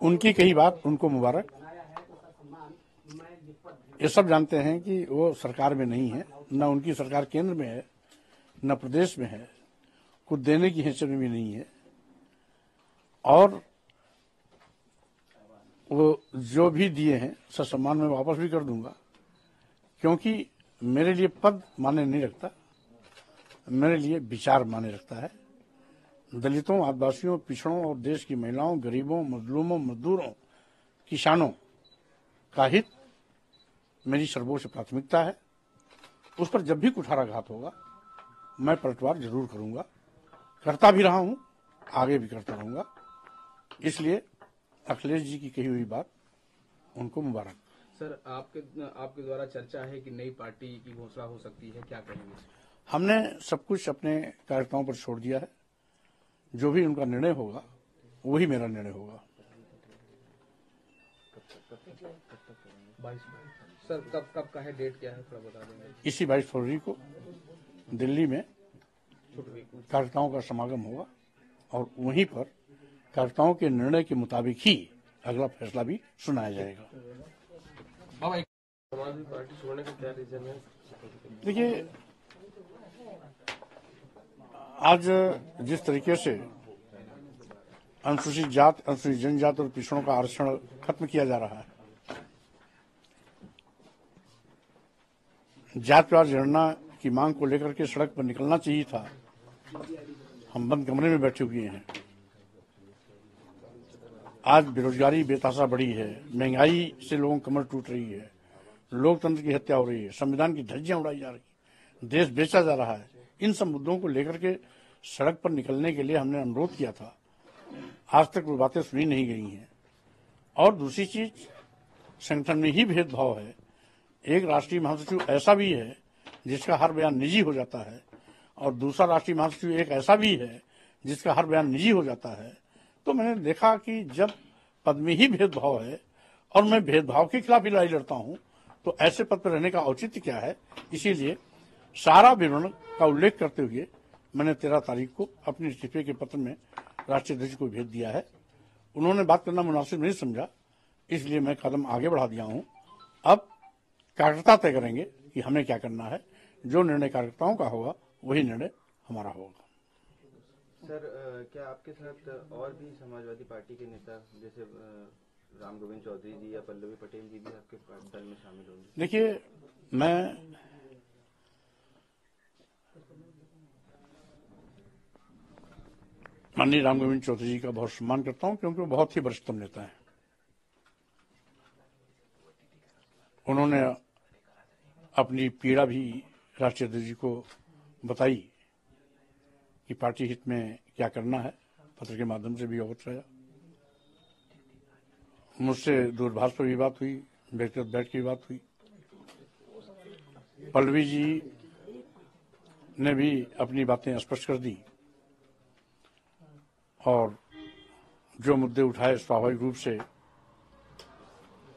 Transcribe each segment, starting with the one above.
उनकी कही बात उनको मुबारक। ये सब जानते हैं कि वो सरकार में नहीं है, न उनकी सरकार केंद्र में है न प्रदेश में है, कुछ देने की हैसियत में भी नहीं है। और वो जो भी दिए हैं ससम्मान में वापस भी कर दूंगा, क्योंकि मेरे लिए पद माने नहीं रखता, मेरे लिए विचार माने रखता है। दलितों, आदिवासियों, पिछड़ों और देश की महिलाओं, गरीबों, मजलूमों, मजदूरों, किसानों का हित मेरी सर्वोच्च प्राथमिकता है। उस पर जब भी कुठाराघात होगा मैं पलटवार जरूर करूंगा, करता भी रहा हूं, आगे भी करता रहूंगा। इसलिए अखिलेश जी की कही हुई बात उनको मुबारक। सर, आपके द्वारा चर्चा है कि नई पार्टी की घोषणा हो सकती है, क्या कहेंगे? हमने सब कुछ अपने कार्यकर्ताओं पर छोड़ दिया है। जो भी उनका निर्णय होगा वही मेरा निर्णय होगा। सर, कब का है, डेट क्या है, थोड़ा बता देंगे? इसी 22 फरवरी को दिल्ली में कार्यकर्ताओं का समागम होगा और वहीं पर कार्यकर्ताओं के निर्णय के मुताबिक ही अगला फैसला भी सुनाया जाएगा। समाजवादी पार्टी छोड़ने का क्या रीजन है? देखिए, आज जिस तरीके से अनुसूचित जात, अनुसूचित जनजात और पिछड़ों का आरक्षण खत्म किया जा रहा है, जातिवार जनगणना की मांग को लेकर के सड़क पर निकलना चाहिए था, हम बंद कमरे में बैठे हुए हैं। आज बेरोजगारी बेतहाशा बढ़ी है, महंगाई से लोगों की कमर टूट रही है, लोकतंत्र की हत्या हो रही है, संविधान की धज्जियां उड़ाई जा रही है, देश बेचा जा रहा है। इन सब मुद्दों को लेकर के सड़क पर निकलने के लिए हमने अनुरोध किया था, आज तक वो बातें सुनी नहीं गई हैं। और दूसरी चीज, संगठन में ही भेदभाव है। एक राष्ट्रीय महासचिव ऐसा भी है जिसका हर बयान निजी हो जाता है, और दूसरा राष्ट्रीय महासचिव एक ऐसा भी है जिसका हर बयान निजी हो जाता है। तो मैंने देखा कि जब पद में ही भेदभाव है और मैं भेदभाव के खिलाफ लड़ाई लड़ता हूं, तो ऐसे पद पर रहने का औचित्य क्या है। इसीलिए सारा विवरण का उल्लेख करते हुए मैंने 13 तारीख को अपने इस्तीफे के पत्र में राष्ट्रीय अध्यक्ष को भेज दिया है। उन्होंने बात करना मुनासिब नहीं समझा, इसलिए मैं कदम आगे बढ़ा दिया हूं। अब कार्यकर्ता तय करेंगे कि हमें क्या करना है। जो निर्णय कार्यकर्ताओं का होगा वही निर्णय हमारा होगा। सर, क्या आपके साथ और भी समाजवादी पार्टी के नेता जैसे राम गोविंद चौधरी जी या पल्लवी पटेल जी भी आपके दल में शामिल होंगे? देखिए, मैं माननीय राम गोविंद चौधरी जी का बहुत सम्मान करता हूं, क्योंकि वो बहुत ही वरिष्ठतम नेता हैं। उन्होंने अपनी पीड़ा भी राष्ट्रीय अध्यक्ष जी को बताई कि पार्टी हित में क्या करना है, पत्र के माध्यम से भी अवगत रहा। मुझसे दूरभाष पर भी बात हुई, व्यक्तिगत बैठ की भी बात हुई। पल्लवी जी ने भी अपनी बातें स्पष्ट कर दी, और जो मुद्दे उठाए स्वाभाविक रूप से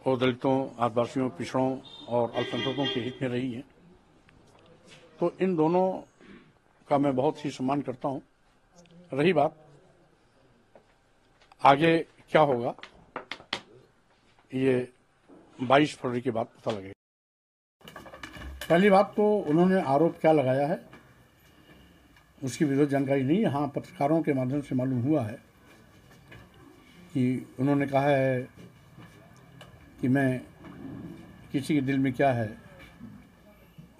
वो दलितों, आदिवासियों, पिछड़ों और अल्पसंख्यकों के हित में रही है। तो इन दोनों का मैं बहुत ही सम्मान करता हूं। रही बात आगे क्या होगा, ये 22 फरवरी के बाद पता लगेगा। पहली बात तो उन्होंने आरोप क्या लगाया है उसकी विधिवत जानकारी नहीं है। हाँ, पत्रकारों के माध्यम से मालूम हुआ है कि उन्होंने कहा है कि मैं किसी के दिल में क्या है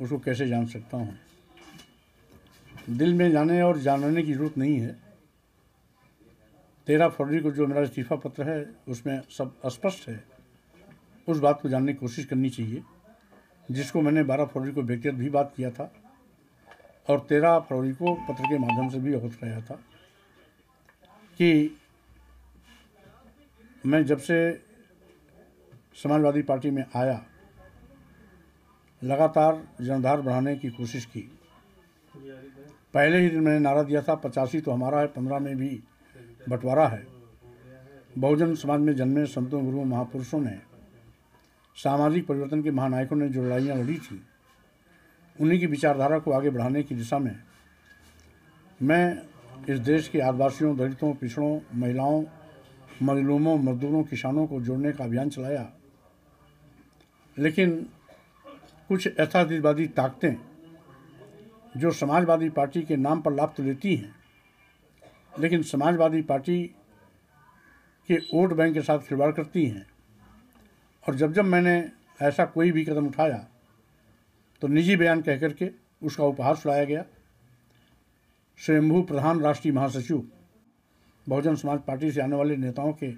उसको कैसे जान सकता हूँ। दिल में जाने और जानने की जरूरत नहीं है। 13 फरवरी को जो मेरा इस्तीफा पत्र है उसमें सब स्पष्ट है। उस बात को जानने की कोशिश करनी चाहिए, जिसको मैंने 12 फरवरी को व्यक्तिगत भी बात किया था और 13 फरवरी को पत्र के माध्यम से भी अवगत कराया था कि मैं जब से समाजवादी पार्टी में आया लगातार जनधार बढ़ाने की कोशिश की। पहले ही दिन मैंने नारा दिया था 85 तो हमारा है, 15 में भी बंटवारा है। बहुजन समाज में जन्मे संतों, गुरुओं, महापुरुषों ने, सामाजिक परिवर्तन के महानायकों ने जो लड़ाइयाँ लड़ी थी, उन्हीं की विचारधारा को आगे बढ़ाने की दिशा में मैं इस देश के आदिवासियों, दलितों, पिछड़ों, महिलाओं, मजलूमों, मजदूरों, किसानों को जोड़ने का अभियान चलाया, लेकिन कुछ ऐतिहासिकवादी ताकतें जो समाजवादी पार्टी के नाम पर लाभ तो लेती हैं, लेकिन समाजवादी पार्टी के वोट बैंक के साथ खिलवाड़ करती हैं। और जब जब मैंने ऐसा कोई भी कदम उठाया तो निजी बयान कह करके उसका उपहार सुनाया गया। स्वयंभू प्रधान राष्ट्रीय महासचिव बहुजन समाज पार्टी से आने वाले नेताओं के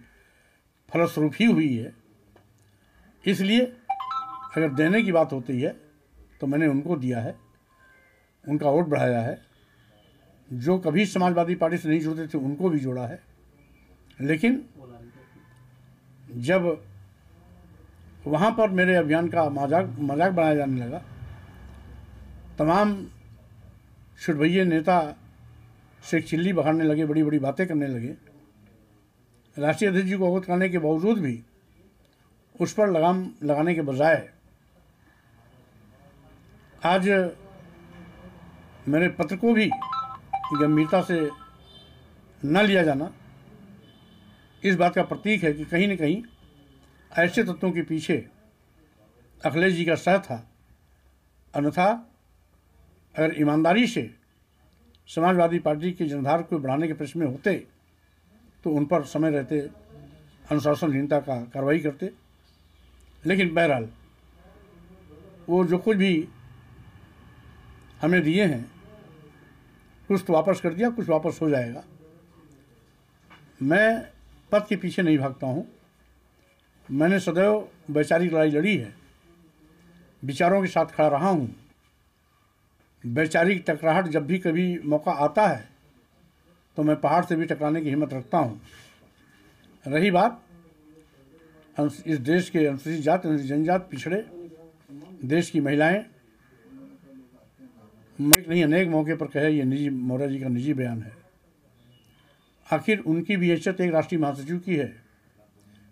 फलस्वरूप ही हुई है। इसलिए अगर देने की बात होती है तो मैंने उनको दिया है, उनका वोट बढ़ाया है। जो कभी समाजवादी पार्टी से नहीं जुड़ते थे उनको भी जोड़ा है। लेकिन जब वहाँ पर मेरे अभियान का मजाक बनाया जाने लगा, तमाम छुटभइये नेता से चिल्ली बहारने लगे, बड़ी बड़ी बातें करने लगे, राष्ट्रीय अध्यक्ष जी को अवगत करने के बावजूद भी उस पर लगाम लगाने के बजाय आज मेरे पत्र को भी गंभीरता से न लिया जाना इस बात का प्रतीक है कि कहीं न कहीं ऐसे तत्वों के पीछे अखिलेश जी का सह था। अन्यथा अगर ईमानदारी से समाजवादी पार्टी की जनधार को बढ़ाने के प्रश्न में होते तो उन पर समय रहते अनुशासनहीनता का कार्रवाई करते। लेकिन बहरहाल वो जो कुछ भी हमें दिए हैं, कुछ तो वापस कर दिया, कुछ वापस हो जाएगा। मैं पद के पीछे नहीं भागता हूँ। मैंने सदैव वैचारिक लड़ाई लड़ी है, विचारों के साथ खड़ा रहा हूँ। वैचारिक टकराहट जब भी कभी मौका आता है तो मैं पहाड़ से भी टकराने की हिम्मत रखता हूँ। रही बात इस देश के अनुसूचित जाति, अनुसूचित जनजाति, पिछड़े देश की महिलाएं, एक नहीं अनेक मौके पर कहे ये निजी मौर्य जी का निजी बयान है। आखिर उनकी भी हैसियत एक राष्ट्रीय महासचिव की है,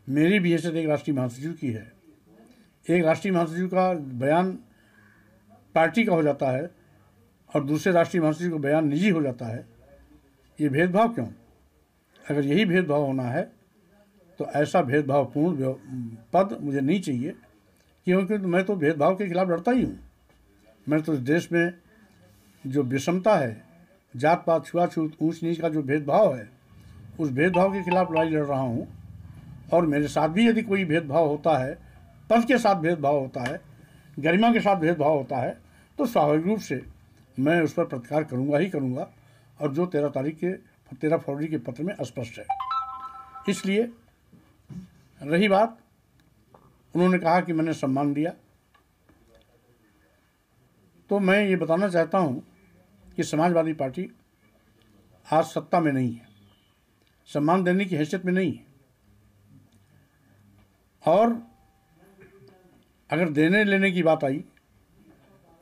मेरी भी हैसियत एक राष्ट्रीय महासचिव की है। एक राष्ट्रीय महासचिव का बयान पार्टी का हो जाता है और दूसरे राष्ट्रीय महासचिव का बयान निजी हो जाता है। ये भेदभाव क्यों? अगर यही भेदभाव होना है तो ऐसा भेदभावपूर्ण पद मुझे नहीं चाहिए, क्योंकि मैं तो भेदभाव के खिलाफ लड़ता ही हूँ। मैं तो इस देश में जो विषमता है, जात पात, छुआछूत, ऊंच नीच का जो भेदभाव है, उस भेदभाव के खिलाफ लड़ाई लड़ रहा हूँ। और मेरे साथ भी यदि कोई भेदभाव होता है, पद के साथ भेदभाव होता है, गरिमा के साथ भेदभाव होता है, तो स्वाभाविक रूप से मैं उस पर प्रतिकार करूँगा ही करूँगा। और जो 13 फरवरी के पत्र में स्पष्ट है। इसलिए रही बात, उन्होंने कहा कि मैंने सम्मान दिया, तो मैं ये बताना चाहता हूँ कि समाजवादी पार्टी आज सत्ता में नहीं है, सम्मान देने की हैसियत में नहीं है। और अगर देने लेने की बात आई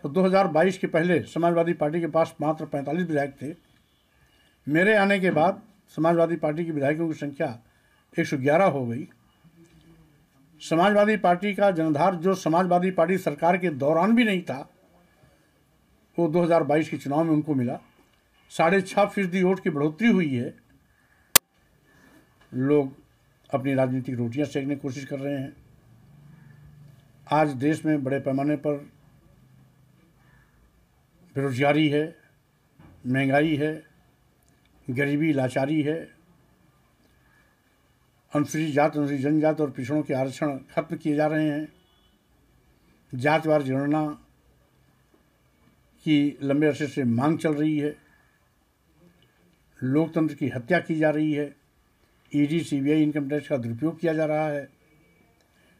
तो 2022 के पहले समाजवादी पार्टी के पास मात्र 45 विधायक थे। मेरे आने के बाद समाजवादी पार्टी के विधायकों की संख्या 111 हो गई। समाजवादी पार्टी का जनधार जो समाजवादी पार्टी सरकार के दौरान भी नहीं था, वो 2022 के चुनाव में उनको मिला। 6.5% वोट की बढ़ोतरी हुई है। लोग अपनी राजनीतिक रोटियां सेकने की कोशिश कर रहे हैं। आज देश में बड़े पैमाने पर बेरोजगारी है, महंगाई है, गरीबी, लाचारी है। अनुसूचित जाति, अनुसूचित जनजाति और पिछड़ों के आरक्षण खत्म किए जा रहे हैं। जातिवार जनगणना की लंबे अरसे से मांग चल रही है। लोकतंत्र की हत्या की जा रही है। ईडी, सीबीआई, इनकम टैक्स का दुरुपयोग किया जा रहा है।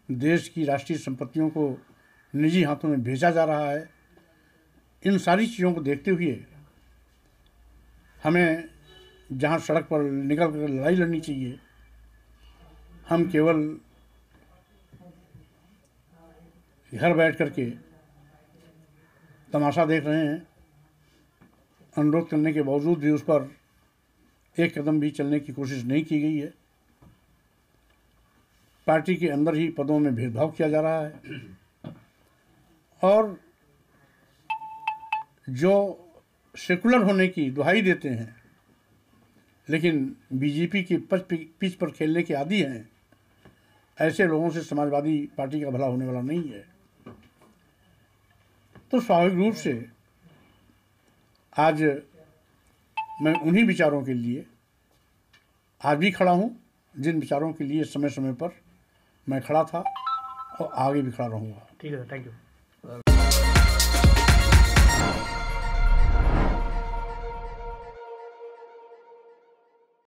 देश की राष्ट्रीय संपत्तियों को निजी हाथों में भेजा जा रहा है। इन सारी चीज़ों को देखते हुए हमें जहाँ सड़क पर निकल कर लड़ाई लड़नी चाहिए, हम केवल घर बैठ करके तमाशा देख रहे हैं। अनुरोध करने के बावजूद भी उस पर एक कदम भी चलने की कोशिश नहीं की गई है। पार्टी के अंदर ही पदों में भेदभाव किया जा रहा है। और जो सेकुलर होने की दुहाई देते हैं, लेकिन बीजेपी की पिच पर खेलने के आदी हैं, ऐसे लोगों से समाजवादी पार्टी का भला होने वाला नहीं है। तो स्वाभाविक रूप से आज मैं उन्हीं विचारों के लिए आज भी खड़ा हूं, जिन विचारों के लिए समय समय पर मैं खड़ा था और आगे भी खड़ा रहूंगा। ठीक है, थैंक यू।